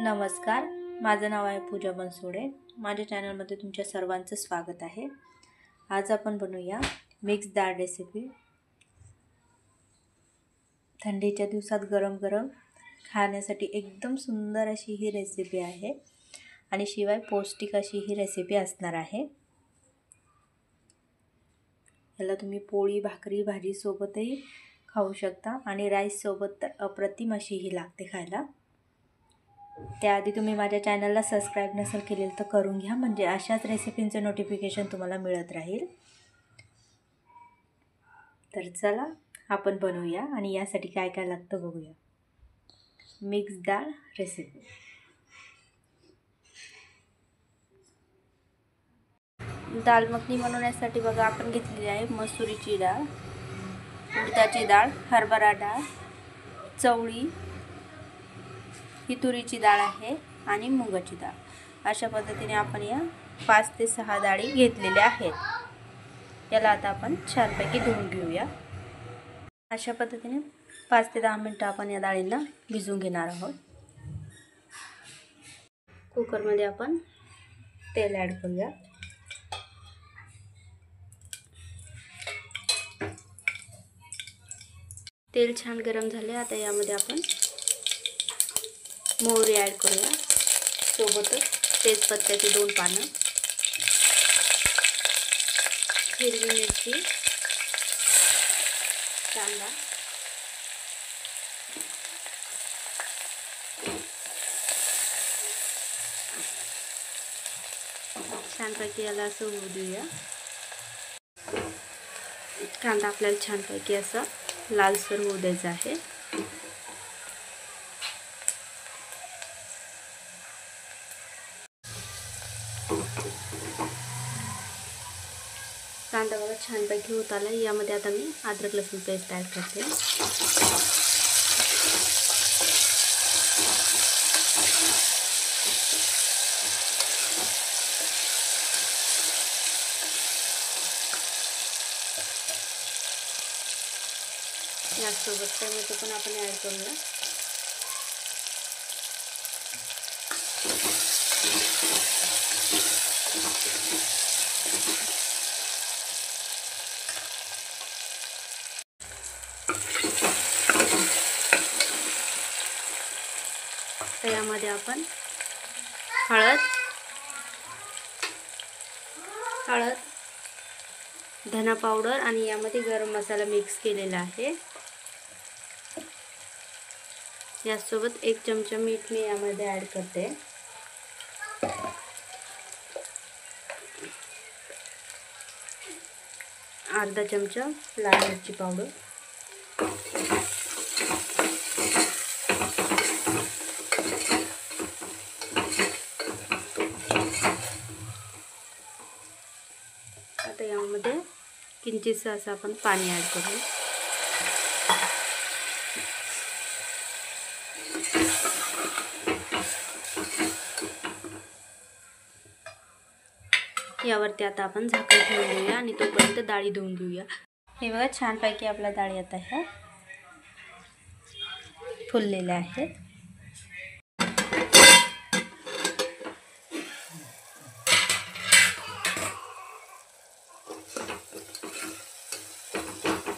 नमस्कार, माझं नाव आहे पूजा बनसोडे। माझ्या चॅनलमध्ये तुमच्या सर्वांचं स्वागत आहे। आज आपण बनवूया मिक्स डाळ रेसिपी। थंडीच्या दिवसात गरम गरम खाण्यासाठी एकदम सुंदर अशी ही रेसिपी आहे आणि शिवाय पौष्टिक अशी ही रेसिपी असणार आहे। याला तुम्ही पोळी, भाकरी, भाजी सोबतही खाऊ शकता आणि राईस सोबत तर अप्रतिम अशी ही लागते खायला। त्याआधी तुम्ही माझ्या चॅनलला सबस्क्राइब नसेल केलेलं तर करून घ्या, म्हणजे अशाच रेसिपींचे नोटिफिकेशन तुम्हाला मिळत राहील। तर चला आपण बनवूया आणि यासाठी काय काय लागतं बघूया। मिक्स डाळ रेसिपी। दाल मखनी बनवण्यासाठी बघा आपण घेतलेली आहे मसुरीची डाळ, उडदाची डाळ, हरभरा डाळ, चवळी, ही तुरीची डाळ आहे आणि मुगाची डाळ। अशा पद्धतीने आपण या 5 ते 6 डाळी घेतलेल्या आहेत। याला आता आपण छानपैकी धुवून घेऊया। अशा पद्धतीने 5 ते 10 मिनिटं आपण या डाळींना भिजवून घेणार आहोत। कुकरमध्ये आपण तेल ॲड करूया। तेल छान गरम झाले। आता यामध्ये आपण मोहरी ॲड करूया, सोबतच तेजपत्त्याची 2 पानं, हिरवी मिरची, कांदा, छानपैकी याला असं होऊ देऊया। कांदा आपल्याला छानपैकी असा लालसर होऊ द्यायचा आहे। कांदा बघा छानपैकी होत आला। यामध्ये आता मी अद्रक लसूण पेस्ट ॲड करते। यासोबत टोमॅटो पण आपण ॲड करूया। तर यामध्ये आपण हळद, धना पावडर आणि यामध्ये गरम मसाला मिक्स केलेला आहे। यासोबत 1 चमचा मीठ मी यामध्ये ॲड करते। अर्धा चमचा लाल मिरची पावडर, आता यामध्ये किंचितसं असं आपण पाणी ॲड करू। यावरती आता आपण झाकण ठेवून देऊया आणि तोपर्यंत डाळी धुवून घेऊया। हे बघा छानपैकी आपल्या डाळी आता ह्या फुललेल्या आहेत।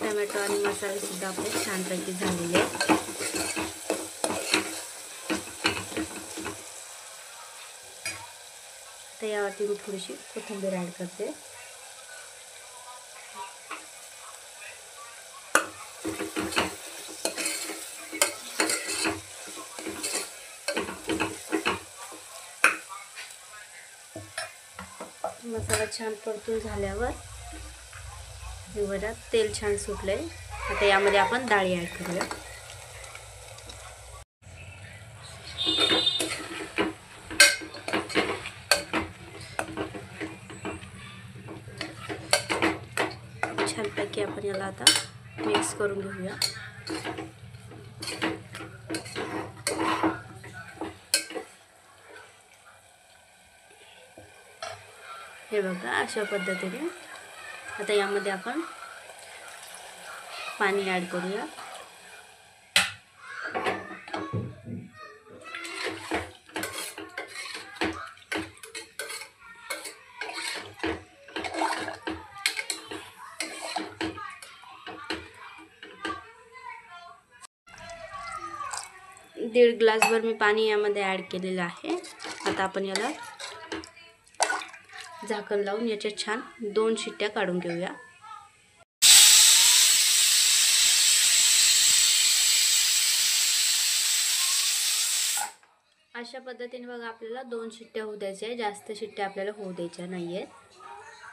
टोमॅटो आणि मसाले सुद्धा आपले छानपैकी झालेले आहेत। तर यावरती मी थोडीशी कोथिंबीर ॲड करते। मसाला छान परतून झाल्यावर हे बघा तेल छान सुटले। आता यामध्ये आपण डाळी ॲड करूया। छानपैकी आपण याला आता मिक्स करून घेऊया। हे बघा अशा पद्धतीने आता यामध्ये आपण पाणी ॲड करूया। 1.5 ग्लासभर मी पाणी यामध्ये ॲड केलेलं आहे. आता आपण याला झाकण लावून याच्या छान 2 शिट्ट्या काढून घेऊया. अशा पद्धतीने बघा आपल्याला 2 शिट्ट्या होऊ द्यायच्या आहे. जास्त शिट्ट्या आपल्याला होऊ द्यायच्या नाही आहेत,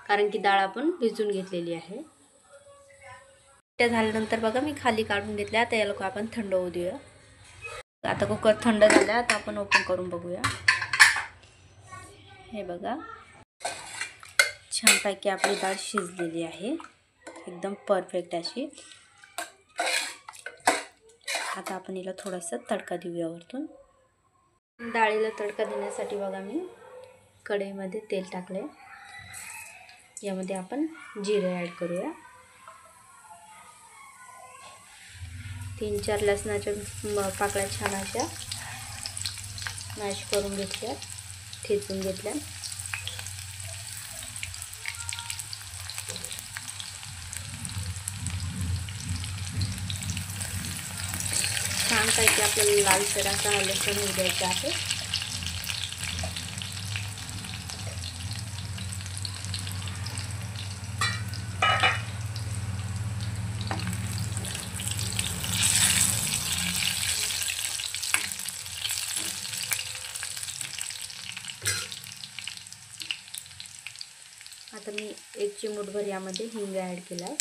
कारण की डाळ आपण भिजवून घेतलेली आहे. शिट्ट्या झाल्यानंतर बघा मी खाली काढून घेतल्या. आता याला आपण थंड होऊ देऊया. आता कुकर थंड झाला. आता आपण ओपन करून बघूया. हे बघा छानपैकी आपली डाळ शिजलेली आहे, एकदम परफेक्ट अशी. आता आपण हिला थोडासा तडका देऊया वरतून. डाळीला तडका देण्यासाठी बघा मी कढईमध्ये तेल टाकले. यामध्ये आपण जिरे ॲड करूया. 3-4 लसणाच्या पाकळ्या छान अशा मॅश करून घेतल्या, ठेचून घेतल्या. छानपैकी आपल्याला लालसर असा लसूण होऊ द्यायचा आहे. आता मी 1 चिमूटभर यामध्ये हिंग ॲड केला आहे.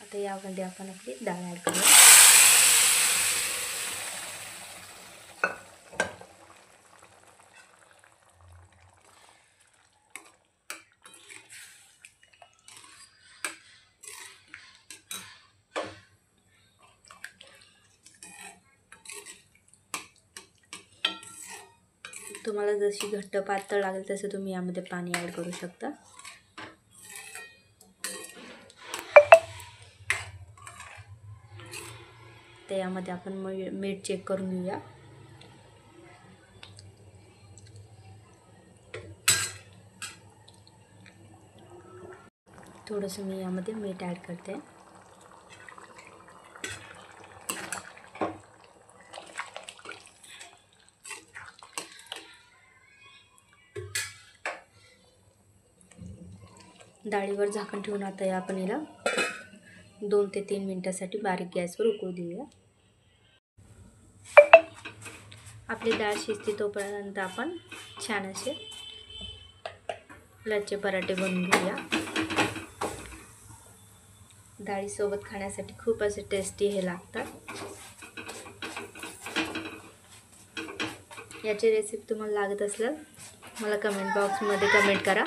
आता यामध्ये आपण आपली डाळ ॲड करूया. तुम्हाला जशी घट्ट पातळ लागेल तसं तुम्ही यामध्ये पाणी ॲड करू शकता. तर यामध्ये आपण मीठ चेक करून घेऊया. थोडंसं मी यामध्ये मीठ ॲड करते. डाळीवर झाकण ठेवून आता आपण हिला 2 ते 3 मिनिटासाठी बारीक गॅसवर उकळू देऊया. आपली डाळ शिजते तोपर्यंत आपण छान असे लच्छे पराठे बनवून घेऊया. डाळीसोबत खाण्यासाठी खूप असे टेस्टी हे लागतात. याची रेसिपी तुम्हाला लागत असल्यास मला कमेंट बॉक्समध्ये कमेंट करा.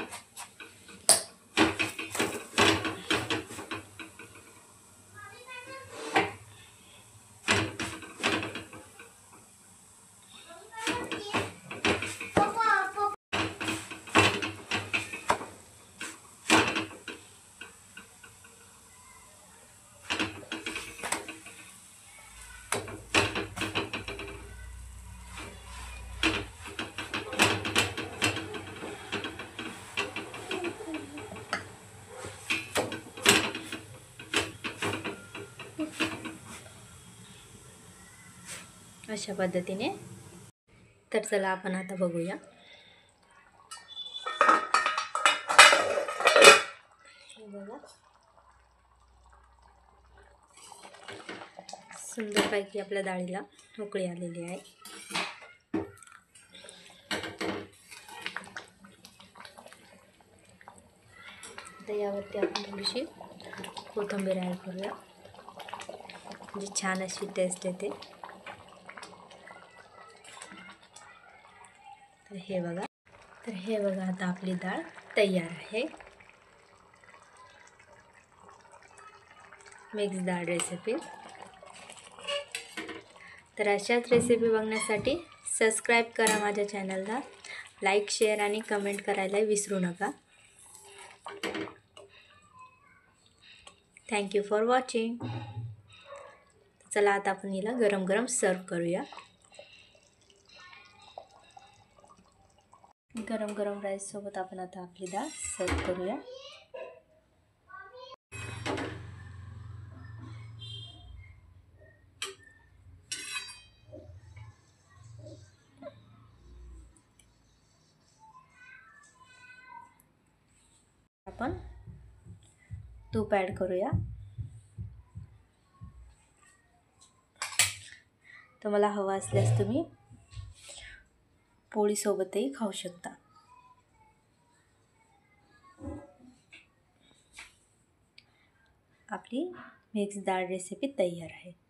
अशा पद्धतीने. तर चला आपण आता बघूया. हे बघा सुंदरपैकी आपल्या डाळीला उकळी आलेली आहे. आता यावरती आपण थोडीशी कोथिंबीर ॲड करूया, म्हणजे छान अशी टेस्ट येते. तर हे बघा आता आपली डाळ तयार आहे. मिक्स डाळ रेसिपी. तर अशाच रेसिपी बघण्यासाठी सबस्क्राईब करा माझ्या चॅनलला. लाईक, शेअर आणि कमेंट करायला विसरू नका. Thank you for watching. चला आता आपण हिला गरम गरम सर्व करूया. गरम गरम राईस सोबत आपण आता आपली डाळ सर्व करूया. आपण तूप ॲड करूया. तुम्हाला हवं असल्यास तुम्ही पोळीसोबतही खाऊ शकता. आपली मिक्स डाळ रेसिपी तयार आहे.